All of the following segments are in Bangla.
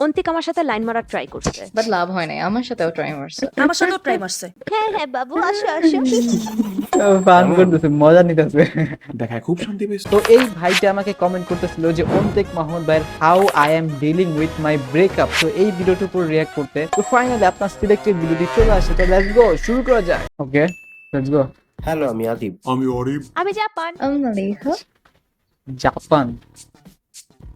অন্তিক আমার সাথে লাইন মারার ট্রাই করছে, বাট লাভ হয় নাই। আমার সাথেও ট্রাই মারছে। আমার সাথেও ট্রাই মারছে। হ্যাঁ হ্যাঁ বাবু আসো আসো। ফান করতেছে, মজা নিতেছে। দেখায় খুব শান্তি পেয়েছো। তো এই ভাইটা আমাকে কমেন্ট করতেছিল যে অন্তিক মাহমুদ ভাইয়ের how I am dealing with my breakup. তো এই ভিডিওটার উপর রিঅ্যাক্ট করতে তো ফাইনালি আপনার সিলেক্টেড ভিডিওটি চলে আসে। তো লেটস গো, শুরু করা যাক। Okay let's go. হ্যালো, আমি আদিব। আমি অরিব। আমি জাপান। মালিহা। জাপান।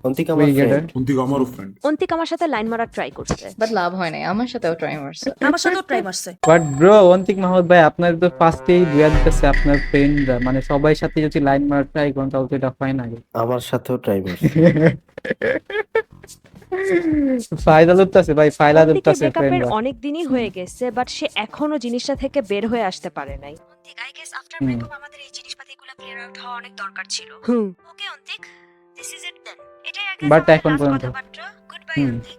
অন্তিক আমার ফ্রেন্ড। অন্তিক আমারও ফ্রেন্ড। অন্তিক আমার সাথে লাইন মারার ট্রাই করছে, বাট লাভ হয় নাই। আমার সাথেও ট্রাই মারছে। আমার সাথেও ট্রাই মারছে। বাট ব্রো অন্তিক মাহমুদ ভাই আপনার তো ফার্স্টেই দুয়া দিতেছে আপনার ফ্রেন্ডরা, মানে সবাই সাথে যদি লাইন মারার ট্রাই করেন তাহলে তো এটা হয় না। আমার সাথেও ট্রাই মারছে। ফায়দা লুটতেছে ভাই, ফায়দা লুটতেছে ব্রেকআপের ফ্রেন্ডরা। অনেক দিনই হয়ে গেছে, বাট সে এখনো জিনিসটা থেকে বের হয়ে আসতে পারে নাই। Antik I guess after breakup আমাদের এই জিনিসপাতিগুলো ক্লিয়ার আউট হওয়া অনেক দরকার ছিল। ওকে অন্তিক, দিস ইজ ইট দেন। এটাই আই গেস But এখন পর্যন্ত। Good bye Antik.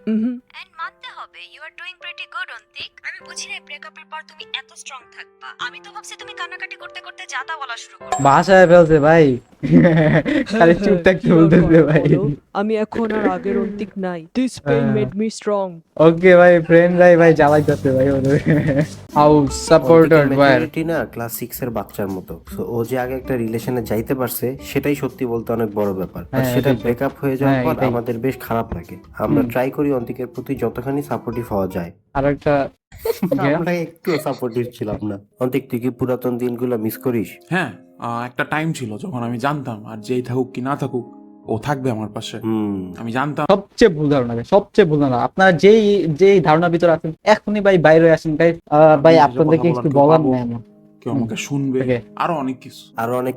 এন্ড মানতে হবে you are doing pretty good Antik. আমি বুঝি না ব্রেকআপের পর তুমি এত স্ট্রং থাকবা। আমি তো ভাবছি তুমি কান্নাকাটি করতে করতে যাতা বলা শুরু করবে। বাসায় ফেলছে ভাই, খালি চুপ থাকতে বলতেছে ভাই। আমি এখন আর আগের অন্তিক নাই। This pain made me strong. Okay ভাই, ফ্রেন্ডরাই ভাই জ্বালাইতেছে ভাই ওদের। হাউ সাপোর্টেড ভাই। মেচুরিটি না ক্লাস 6 এর বাচ্চার মতো। So, ও যে আগে একটা রিলেশনে যাইতে পারছে সেটাই সত্যি বলতে অনেক বড় ব্যাপার। আর হ্যাঁ, সেটা এটাই। ব্রেকআপ হয়ে যাওয়ার হ্যাঁ, পর এটাই। আমাদের বেশ খারাপ লাগে। আমরা ট্রাই করি অন্তিকের প্রতি যতখানি সাপোর্টিভ হওয়া যায়। আর একটা আমরা একটু সাপোর্টিভ ছিলাম না। অন্তিক, তুই কি পুরাতন দিনগুলো মিস করিস? হ্যাঁ, একটা টাইম ছিল যখন আমি জানতাম আর যেই থাকুক কি না থাকুক ও থাকবে আমার পাশে। আমি জানতাম সবচেয়ে ভুল ধারণা ভাই, সবচেয়ে ভুল ধারণা। আপনারা যেই ধারণার ভিতরে আছেন এখনই ভাই বাইরে আসেন ভাই। ভাই আমি আপনাদেরকে কথা একটু বলার বলার কেউ নেই আমার। কেউ আমাকে শুনবে। Okay. আরো অনেক কিছু আরো অনেক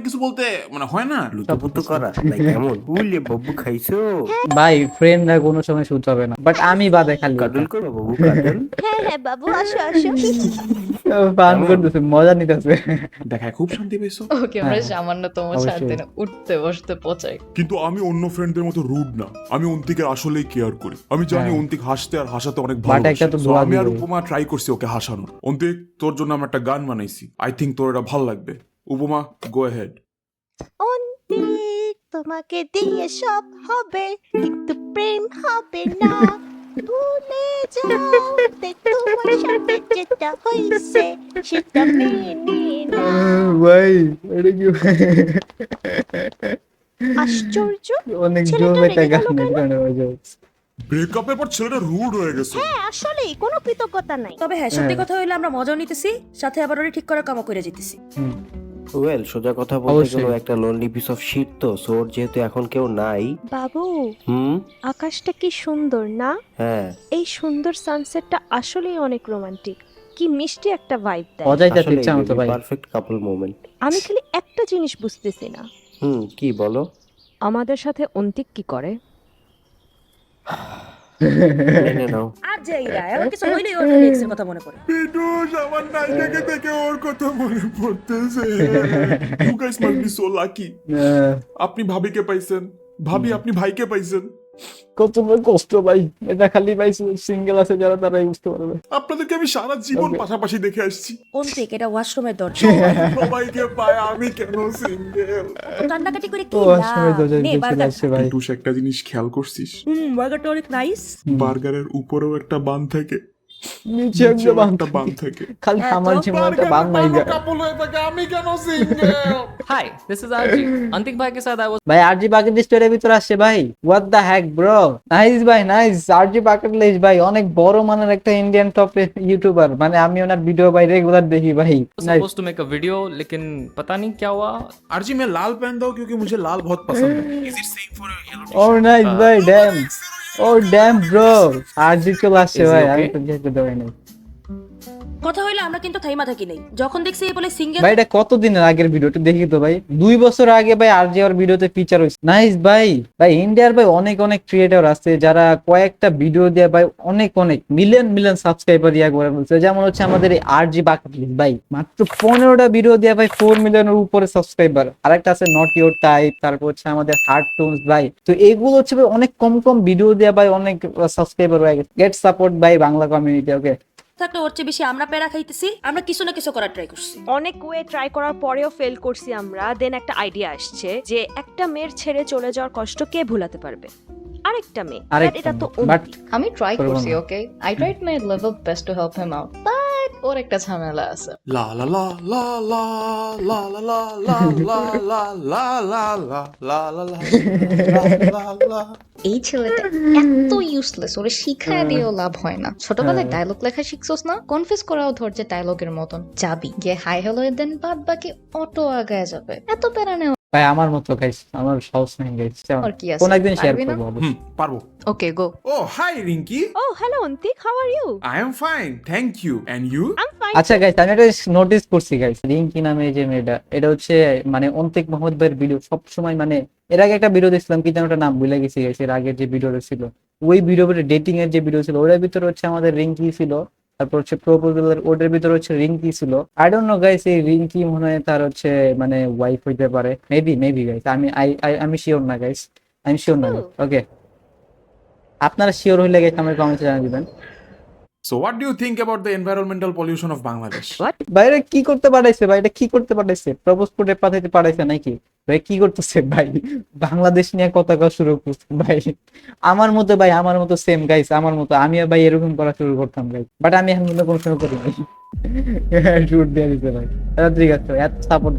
কিছু বলতে মানে হয় না। লুতুপুতু করা তাই কেমন? উলে বাবু খাইছো? ভাই ফ্রেন্ডরা কোনো সময় শুনতে হবে না, বাট আমি বাদে খালি কাডল করো বাবু, কাডল। হ্যাঁ হ্যাঁ বাবু আসো আসো। ফান করতেছে, মজা নিতেছে। দেখায় খুব শান্তি পেয়েছো। ওকে আমরা হ্যাঁ, সামান্যতম অবশ্যই। শান্তি না, উঠতে বসতে পচাই। কিন্তু আমি অন্য ফ্রেন্ডদের মতো রুড না। আমি অন্তিকের আসলেই কেয়ার করি। আমি জানি হ্যাঁ। অন্তিক হাসতে আর হাসাতে অনেক But ভালো। একটা তো দোয়া আমি আর দিবে। উপমা ট্রাই করছি ওকে হাসানোর। অন্তিক, তোর জন্য আমি একটা গান বানাইছি। আই থিঙ্ক তোর এটা ভালো লাগবে। উপমা, গো অ্যাহেড। অন্তিক তোমাকে দিয়ে সব হবে, কিন্তু প্রেম হবে না। ভুলে যাও তে তোমার সাথে যেটা হইছে সেটা মেনে না। ভাই এটা কি আশ্চর্য, অনেক ছেলেটা জোর একটা রেগে গান গেল কেন? এখানে হয়ে যায়। ব্রেকআপের পর ছেলেটা রুড হয়ে গেছে। হ্যাঁ আসলেই কোনো কৃতজ্ঞতা নাই। তবে হ্যাঁ, সত্যি কথা হইলে আমরা মজাও নিতেছি, সাথে আবার ওরে ঠিক করার কামও করে যেতেছি। ওয়েল, সোজা কথা বলতে অবশ্যই। গেলে একটা লোনলি পিস অফ শিট তো। সোর যেহেতু এখন কেউ নাই। বাবু, হুম। আকাশটা কি সুন্দর না? হ্যাঁ, এই সুন্দর সানসেটটা আসলেই অনেক রোমান্টিক। কি মিষ্টি একটা ভাইব দেয়। অজাইতে ইচ্ছা মতো ভাই। Perfect couple moment. আমি খালি একটা জিনিস বুঝতেছি না, কি বলো? আমাদের সাথে অন্তিক কি করে? মেনে নাও। আর যে ইরা এমন কিছু হইলেই ওর খালি এক্সের কথা মনে পড়ে। পিটুস, আমার নায়িকাকে দেখে ওর কথা মনে পড়তেছে। You guys must be so lucky. আপনি ভাবিকে পাইছেন, ভাবি আপনি ভাইকে পাইছেন। কত বড় কষ্ট ভাই, এটা খালি ভাই সিঙ্গেল আছে যারা তারাই বুঝতে পারবে। আপনাদেরকে আমি সারা জীবন পাশাপাশি দেখে আসছি। অন্তিক, এটা ওয়াশরুমের দরজা। সবাইকে পায়, আমি কেন সিঙ্গেল? কান্নাকাটি করে কি ও আসলে তো লাভ? নে বার্গার। যাচ্ছে ভাই। পিটুস, একটা জিনিস খেয়াল করছিস? বার্গারটা অনেক নাইস। বার্গারের উপরেও একটা বান থাকে, নিচে একটা নিচেও বান একটা বান থাকে। থাকে। খালি হ্যাঁ, আমার তো জীবনে একটা বান নাই যায়। কাপল হয়ে থাকে, আমি কেন single? Hi, this is RG. अंतिक भाई के साथ I was ভাই আরজি বাকেট লিস্টের ভিতরে আসছে ভাই। What the hack bro, nice ভাই নাইস। আরজি বাকেট লিস্ট ভাই অনেক বড় মানের একটা ইন্ডিয়ান টপ ইউটিউবার, মানে আমি ওনার ভিডিও ভাই রেগুলার দেখি ভাই। supposed to make a video, लेकिन पता नहीं क्या हुआ. आरजी में लाल पहन दो क्योंकि मुझे लाल बहुत पसंद है। Is it same for yellow oh nice ভাই, damn oh damn bro, RG চলে আসছে Is he ভাই। আমি okay? তো যেতে দেই নাই কথা হইলে আমরা কিন্তু থাইমা থাকি নাই। যখন দেখছি এই বলে সিঙ্গেল, ভাই। এটা কতদিনের আগের ভিডিওটা দেখি তো ভাই, 2 বছর আগে ভাই আরজি আর ভিডিওতে ফিচার হইছে। নাইস ভাই। ভাই ইন্ডিয়ার ভাই অনেক অনেক ক্রিয়েটর আছে যারা কয়েকটা ভিডিও দিয়ে ভাই অনেক অনেক মিলিয়ন সাবস্ক্রাইবার ইয়া করে বলছে। যেমন হচ্ছে আমাদের এই আরজি বাকেট লিস্ট ভাই, মাত্র 15টা ভিডিও দিয়ে ভাই 4 মিলিয়নের উপরে সাবস্ক্রাইবার। আরেকটা আছে নট ইওর টাইপ, তারপর হচ্ছে আমাদের হার্ট টুনস ভাই। তো এইগুলো হচ্ছে ভাই অনেক কম ভিডিও দিয়ে ভাই অনেক সাবস্ক্রাইবার হয়ে গেছে। গেট সাপোর্ট ভাই বাংলা কমিউনিটি। ওকে থাকলে ওর চেয়ে বেশি আমরা প্যারা খাইতেছি। আমরা কিছু না কিছু করার ট্রাই করছি। অনেক ওয়ে ট্রাই করার পরেও ফেল করছি আমরা। দেন একটা আইডিয়া আসছে যে একটা মেয়ের ছেড়ে চলে যাওয়ার কষ্ট কে ভুলাতে পারবে। আরেকটা মেয়ে আরেকটা But এটা তো মেয়ে, but- অন্তিক। আমি ট্রাই করবো করছি না। Okay I tried my level best to help him out but ওর একটা ঝামেলা আছে লা লা লা লা লা লা লা লা লা লা লা লা লা লা লা লা লা লা। এই ছেলেটা এত ইউজলেস ওরে শিখায় দিয়েও লাভ হয় না ছোটবেলায় ডায়লগ লেখা শিখছোস না কনফিউজ করাও ধরছে ডায়লগের মতন যাবি গিয়ে হাই হ্যালো দেন বাদ বাকি অটো আগায় যাবে এত প্যারা নেওয়া ভাই আমার মতো গাইস, আমার সাহস নেই গাইস, আর কি আছে? কোন একদিন শেয়ার পারবি না? করবো অবশ্যই। পারবো। Okay go oh hi Rinki, Oh, hello Antik, how are you? I am fine thank you and you? I'm fine. আচ্ছা গাইস, আমি একটা নোটিস করছি গাইস, রিঙ্কি নামে যে মেয়েটা, এটা হচ্ছে মানে অন্তিক মোহাম্মদ ভাইয়ের ভিডিও সব সময়, মানে এর আগে একটা ভিডিও দেখছিলাম, কি যেন একটা নাম ভুলে গেছি গাইস, এর আগে যে ভিডিওটা ছিল, ওই ভিডিও ডেটিং এর যে ভিডিও ছিল, ওটার ভিতরে হচ্ছে আমাদের রিঙ্কি ছিল, তারপর হচ্ছে প্রপোজালের ওটার ভিতরে হচ্ছে রিঙ্কি ছিল। আই ডোন্ট নো গাইস, এই রিঙ্কি মনে হয় তার হচ্ছে মানে ওয়াইফ হইতে পারে, মেবি গাইস, আমি শিওর না গাইস, আমি শিওর না। ওকে, আপনারা শিওর হইলে গাইস আমার কমেন্টে জানিয়ে দিবেন। So what do you think about the environmental pollution of Bangladesh? বাইরে কি করতে পাঠাইছে ভাই, এটা কি করতে পাঠাইছে, প্রপোজ করে পাঠাইতে পাঠাইছে নাকি ভাই, কি করতেছে ভাই, বাংলাদেশ নিয়ে কথা কওয়া শুরু করছে ভাই, আমার মতো ভাই, আমার মতো সেম গাইস, আমার মতো আমিও ভাই এরকম করা শুরু করতাম ভাই, বাট আমি এখন কোনো সময় করি নাই, শুট দিয়ে দিতে ভাই, ঠিক আছে, এত সাপোর্ট,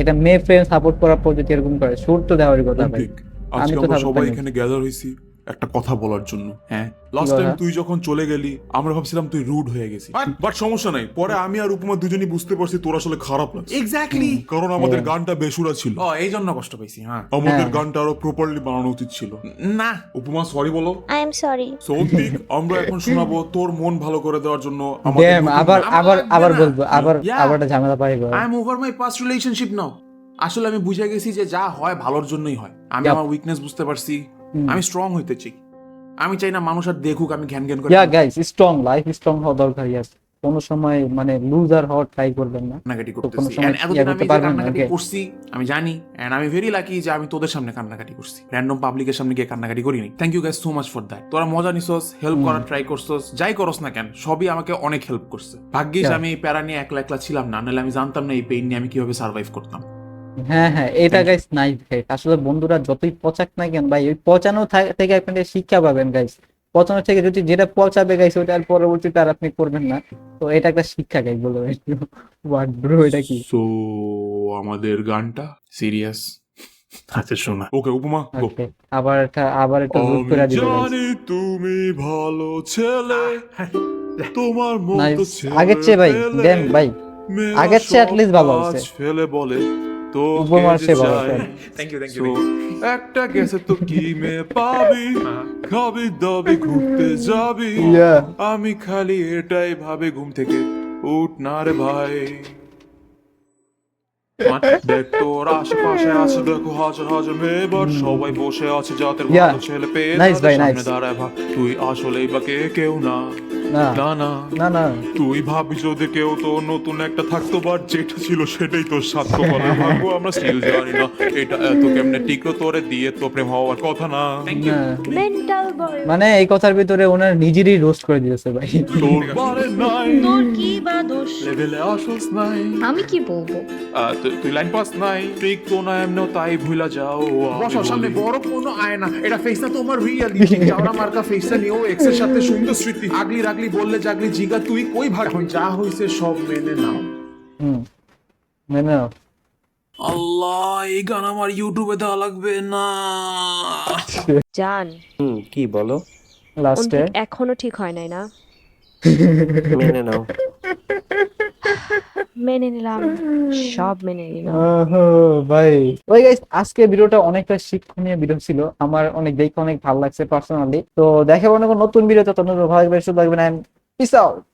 এটা মেয়ে ফ্রেন্ড সাপোর্ট করার পর যদি এরকম করে, শুট তো দেওয়ারই কথা ভাই। ঠিক, আজকে তো আমরা ভাবতাম সবাই না। এখানে গ্যাদার হয়েছি একটা কথা বলার জন্য। হ্যাঁ, লাস্ট টাইম কথা? তুই যখন চলে গেলি আমরা ভাবছিলাম তুই রুড হয়ে গেছিস, বাট সমস্যা নাই, পরে আমি আর উপমা দুজনই বুঝতে পারছি তোর আসলে খারাপ লাগছে, Exactly. কারণ আমাদের গানটা বেসুরা ছিল, ও এই জন্য কষ্ট পাইছি। হ্যাঁ আমাদের হ্যাঁ। গানটা আরো প্রপারলি বানানো উচিত ছিল। না উপমা সরি বলো। I am sorry. সৌদিক আমরা এখন শোনাবো তোর মন ভালো করে দেওয়ার জন্য আমাদের Damn, নতুন আবার গান। আবার আবার না। বলবো, আবার Yeah. আবার একটা ঝামেলা পাইবো। I am over my past relationship now. আসলে আমি বুঝে গেছি যে যা হয় ভালোর জন্যই হয়। আমি Yup. আমার উইকনেস বুঝতে পারছি, আমি স্ট্রং হইতে চাই। আমি চাই না মানুষ আর দেখুক আমি ঘ্যান ঘ্যান করে ইয়া গাইস, স্ট্রং লাইফ, স্ট্রং হওয়া দরকার। ইয়াস, কোনো সময় মানে লুজার হওয়ার ট্রাই করবেন না। কান্নাকাটি কোনো করতেছি। সময় And এতদিন ইয়া আমি করতে যে পারবেন না, কান্নাকাটি okay? করছি আমি জানি, এন্ড আমি ভেরি লাকি যে আমি তোদের সামনে কান্নাকাটি করছি, র্যান্ডম পাবলিকের সামনে গিয়ে কান্নাকাটি করিনি। Thank you guys so much for that. তোরা মজা নিছস, হেল্প করার ট্রাই করছস, যাই করস না কেন সবই আমাকে অনেক হেল্প করছে। ভাগ্যিস Yeah. আমি এই প্যারা নিয়ে একলা একলা ছিলাম না, নাহলে আমি জানতাম না এই পেইন নিয়ে আমি কিভাবে সার্ভাইভ করতাম। হ্যাঁ হ্যাঁ, এটা গাইস নাইস গাইস। আসলে বন্ধুরা যতই পচাক না কেন ভাই, ওই পচানো থেকে আপনারা শিক্ষা পাবেন গাইস। পচানো থেকে যদি যেটা পচাবে গাইস, ওটা আর পরবর্তীতে আর আপনি করবেন না। তো এটা একটা শিক্ষা গাইস, বলবো। হোয়াট ব্রো, এটা কি? সো আমাদের গানটা সিরিয়াস। আচ্ছা শোনা। ওকে উপমা গো। Okay, আবার একটা রুট আমি করে দিবেন। জানি তুমি ভালো ছেলে, তোমার মতো নাইস, ছেলে আগের চেয়ে ভাই, পেলে দেন ভাই, মেয়েরা আগের চেয়ে at সব least ভালো কাজ হচ্ছে। ফেলে বলে তো উপমার চেয়ে ভালো হচ্ছে। থ্যাংক ইউ So, একটা গেছে তো কি মেয়ে পাবি, খাবি দাবি ঘুরতে যাবি, Yeah. আমি খালি এটাই ভাবে ঘুম থেকে উঠ না রে ভাই। দেখ তোর আশেপাশে আছে, দেখো হাজার হাজার মেয়ে, এবার সবাই বসে আছে যাদের Yeah. ভালো ছেলে পেয়ে Nice তাদের ভাই, সামনে nice. দাঁড়ায় ভাব, তুই আসলেই বা কে কেউ না, না না না না না, তুই ভাবি যদি কেউ তো নতুন একটা থাকতো, বাট যেটা ছিল সেটাই তোর সাধ্য বলে ভাববো, আমরা স্টিল জানি না এটা এত কেমনে টিকলো, তোরে দিয়ে তো প্রেম হওয়ার কথা না। না। Mental boy. মানে এই কথার ভিতরে ওনার নিজেরই রোস্ট করে দিয়েছে ভাই। তোর বারে নাই তোর কি বা দোষ? লেভেলে আসস নাই, আমি কি বলবো তুই লাইন পাস নাই, ঠিক তো না এমনিও তাই ভুলা যাও। আমি বসো সামনে বলি, বড় কোনো আয়না, এটা ফেস না তোমার রিয়ালিটি, যাওরা মার্কা ফেসটা নিও এক্সের সাথে সুন্দর স্মৃতি, আগলি রাগলি বললে জাগলি জিগা তুই কই ভাগ, এখন যা হইছে সব মেনে নাও। মেনে নাও। আল্লাহ এই গান আমার ইউটিউবে দেওয়া লাগবে না। জান, কি বলো? লাস্টে অন্তিক এখনো ঠিক হয় নাই না? মেনে নাও। মেনে নিলাম, সব মেনে নিলাম। ভাই, ওই গাইস, আজকে ভিডিওটা অনেকটা শিক্ষণীয় ভিডিও ছিল, আমার অনেক দেখে অনেক ভালো লাগছে পার্সোনালি। তো দেখা হবে নতুন ভিডিও, ততক্ষণ ভালো থাকবেন, সুস্থ থাকবেন, এন্ড পিস আউট।